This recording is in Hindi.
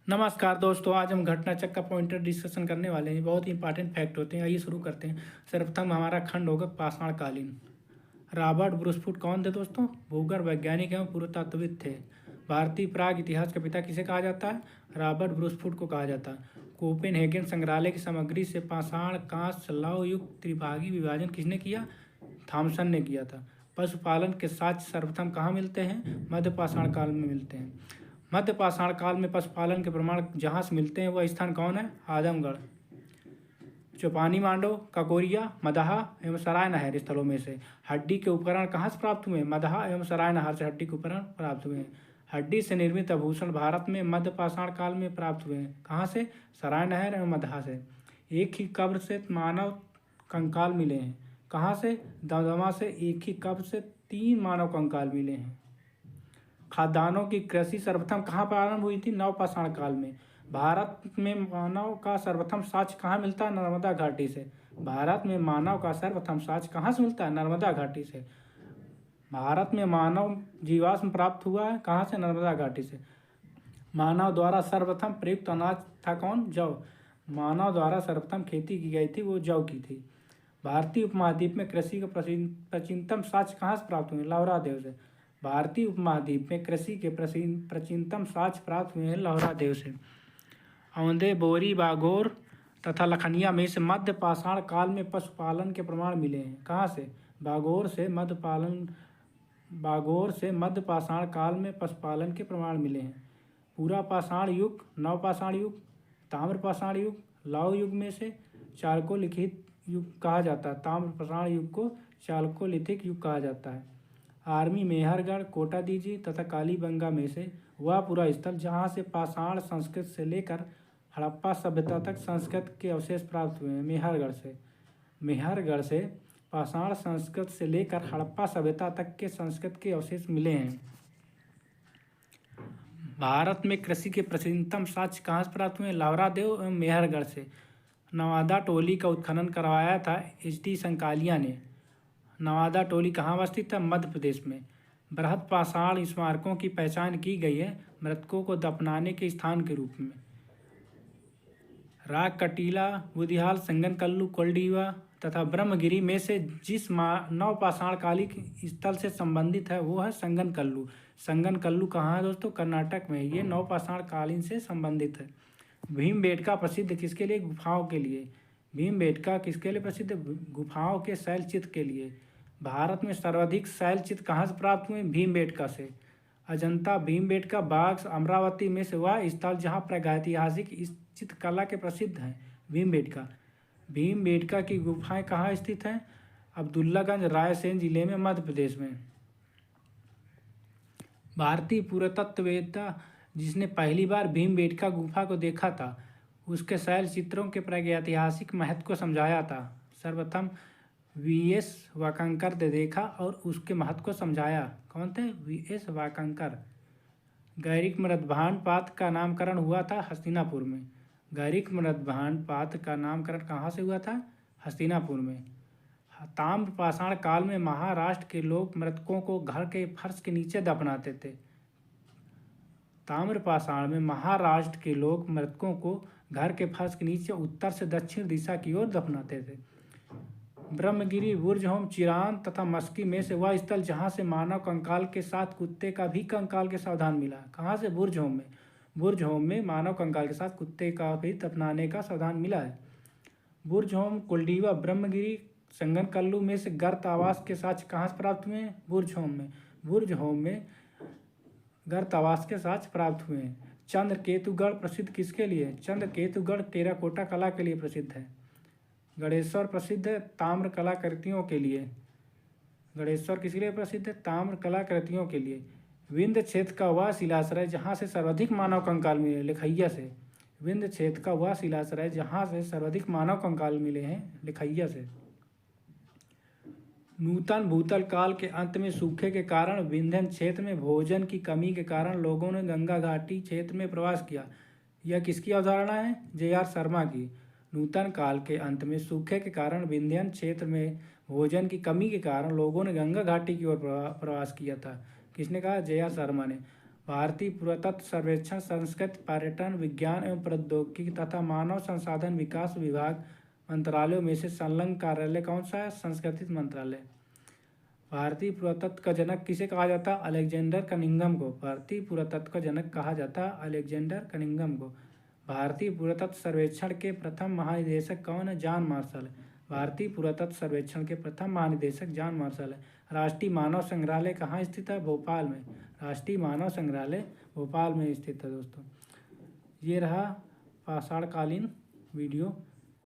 नमस्कार दोस्तों, आज हम घटना चक्र पॉइंटर डिस्कशन करने वाले हैं। बहुत ही इंपॉर्टेंट फैक्ट होते हैं। आइए शुरू करते हैं। सर्वप्रथम हमारा खंड होगा पाषाण कालीन। रॉबर्ट ब्रूसफुट कौन थे दोस्तों? भूगर्भ वैज्ञानिक एवं पुरातत्वविद थे। भारतीय प्राग इतिहास का पिता किसे कहा जाता है? रॉबर्ट ब्रूसफुट को कहा जाता है। कोपेनहेगन संग्रहालय की सामग्री से पाषाण कांस्य लौह युक्त त्रिभागी विभाजन किसने किया? थॉमसन ने किया था। पशुपालन के साक्ष्य सर्वप्रथम कहाँ मिलते हैं? मध्य पाषाण काल में मिलते हैं। मध्य पाषाण काल में पशुपालन के प्रमाण जहाँ से मिलते हैं वह स्थान कौन है? आजमगढ़। चौपानी मांडो, ककोरिया, मदहा एवं सराय नहर स्थलों में से हड्डी के उपकरण कहाँ से प्राप्त हुए? मदहा एवं सराय नहर से हड्डी के उपकरण प्राप्त हुए हैं। हड्डी से निर्मित आभूषण भारत में मध्य पाषाण काल में प्राप्त हुए हैं। कहाँ से? सराय नहर एवं मदहा से। एक ही कब्र से मानव कंकाल मिले हैं। कहाँ से? दमदमा से एक ही कब्र से 3 मानव कंकाल मिले हैं। खाद्यान्नों की कृषि सर्वप्रथम कहाँ प्रारंभ हुई थी? नवपाषाण काल में। भारत में मानव का सर्वप्रथम साक्ष्य कहाँ मिलता है? नर्मदा घाटी से। भारत में मानव का सर्वप्रथम साक्ष्य कहाँ से मिलता है? नर्मदा घाटी से। भारत में मानव जीवाश्म प्राप्त हुआ है कहाँ से? नर्मदा घाटी से। मानव द्वारा सर्वप्रथम प्रयुक्त अनाज था कौन? जौ। मानव द्वारा सर्वप्रथम खेती की गई थी वो जौ की थी। भारतीय उपमहाद्वीप में कृषि का प्राचीनतम साक्ष्य कहाँ से प्राप्त हुए? लौहरा देव से। भारतीय उपमहाद्वीप में कृषि के प्राचीनतम साक्ष्य प्राप्त हुए हैं लौहरा देव से। औंधे, बोरी, बागोर तथा लखनिया में से मध्य पाषाण काल में पशुपालन के प्रमाण मिले हैं। कहाँ से? बागोर से मध्य पाषाण काल में पशुपालन के प्रमाण मिले हैं। पूरा पाषाण युग, नवपाषाण युग, ताम्र पाषाण युग, लौह युग में से चालकोलिथिक युग कहा जाता है। ताम्र पाषाण युग को चालकोलिथिक युग कहा जाता है। आर्मी मेहरगढ़, कोटा दीजी तथा कालीबंगा में से वह पूरा स्थल जहाँ से पाषाण संस्कृत से लेकर हड़प्पा सभ्यता तक संस्कृत के अवशेष प्राप्त हुए हैं। मेहरगढ़ से पाषाण संस्कृत से लेकर हड़प्पा सभ्यता तक के संस्कृत के अवशेष मिले हैं। भारत में कृषि के प्राचीनतम साक्ष्य कहाँ से प्राप्त हुए? लौहरा देव एवं मेहरगढ़ से। नवादा टोली का उत्खनन करवाया था HD संकालिया ने। नवादा टोली कहाँ अवस्थित है? मध्य प्रदेश में। बृहद पाषाण स्मारकों की पहचान की गई है मृतकों को दफनाने के स्थान के रूप में। राग कटीला, बुधियाल, संगनकल्लू, कोल्डीवा तथा ब्रह्मगिरी में से जिस नवपाषाण कालिक स्थल से संबंधित है वो है संगनकल्लू। संगनकल्लू कहाँ है दोस्तों? कर्नाटक में। ये नवपाषाण कालीन से संबंधित है। भीमबेटका प्रसिद्ध किसके लिए? गुफाओं के लिए। भीमबेटका किसके लिए प्रसिद्ध? गुफाओं के शैलचित्र के लिए। भारत में सर्वाधिक शैलचित्र कहाँ से प्राप्त हुए? भीमबेटका से। अजंता भीमबेटका बाग अमरावती में से वह स्थल जहाँ प्रागैतिहासिक चित्रकला के प्रसिद्ध हैं। भीमबेटका की गुफाएं कहाँ स्थित हैं? अब्दुल्लागंज, रायसेन जिले में, मध्य प्रदेश में। भारतीय पुरातत्ववेत्ता जिसने पहली बार भीमबेटका गुफा को देखा था उसके शैल चित्रों के प्रागैतिहासिक महत्व को समझाया था। सर्वप्रथम VS वाकंकर ने देखा और उसके महत्व को समझाया। कौन थे? VS वाकंकर। गैरिक मृदभांड पात्र का नामकरण हुआ था हस्तिनापुर में। गैरिक मृदभांड पात्र का नामकरण कहाँ से हुआ था? हस्तिनापुर में। ताम्र पाषाण काल में महाराष्ट्र के लोग मृतकों को घर के फर्श के नीचे दफनाते थे। ताम्र पाषाण में महाराष्ट्र के लोग मृतकों को घर के फर्श के नीचे उत्तर से दक्षिण दिशा की ओर दफनाते थे। ब्रह्मगिरी, बुर्जहोम, चिरान तथा मस्की में से वह स्थल जहाँ से मानव कंकाल के साथ कुत्ते का भी कंकाल के सावधान मिला। कहाँ से? बुर्जहोम में। बुर्जहोम में मानव कंकाल के साथ कुत्ते का भी दफनाने का सावधान मिला है। बुर्जहोम, कोल्डीवा, ब्रह्मगिरी, संगनकल्लू में से गर्त आवास के साक्ष्य कहाँ से प्राप्त हुए हैं? बुर्जहोम में। बुर्जहोम में गर्त आवास के साक्ष्य प्राप्त हुए हैं। चंद्रकेतुगढ़ प्रसिद्ध किसके लिए? चंद्रकेतुगढ़ टेराकोटा कला के लिए प्रसिद्ध है। गणेश्वर प्रसिद्ध है ताम्र कलाकृतियों के लिए। गणेश्वर किसके लिए प्रसिद्ध है? ताम्र कलाकृतियों के लिए। विंध्य क्षेत्र का वह शिलाश्रय जहाँ से सर्वाधिक मानव कंकाल मिले, लिखैया से। विंध्य क्षेत्र का वह शिलाश्रय जहाँ से सर्वाधिक मानव कंकाल मिले हैं, लिखैया से। नूतन भूतल काल के अंत में सूखे के कारण विंध्यन क्षेत्र में भोजन की कमी के कारण लोगों ने गंगा घाटी क्षेत्र में प्रवास किया। यह किसकी अवधारणा है? JR शर्मा की। नूतन काल के अंत में सूखे के कारण विंध्यन क्षेत्र में भोजन की कमी के कारण लोगों ने गंगा घाटी की ओर प्रवास किया था। किसने कहा? JR शर्मा ने। भारतीय पुरातत्व सर्वेक्षण संस्कृति, पर्यटन, विज्ञान एवं प्रौद्योगिकी तथा मानव संसाधन विकास विभाग मंत्रालयों में से संलग्न कार्यालय कौन सा है? संस्कृति मंत्रालय। भारतीय पुरातत्व का जनक किसे कहा जाता है? अलेक्जेंडर कनिंघम को। भारतीय पुरातत्व का जनक कहा जाता है अलेक्जेंडर कनिंघम को। भारतीय पुरातत्व सर्वेक्षण के प्रथम महानिदेशक कौन है? John Marshall. भारतीय पुरातत्व सर्वेक्षण के प्रथम महानिदेशक जॉन मार्शल है। राष्ट्रीय मानव संग्रहालय कहाँ स्थित है? भोपाल में। राष्ट्रीय मानव संग्रहालय भोपाल में स्थित है दोस्तों। ये रहा पाषाणकालीन वीडियो।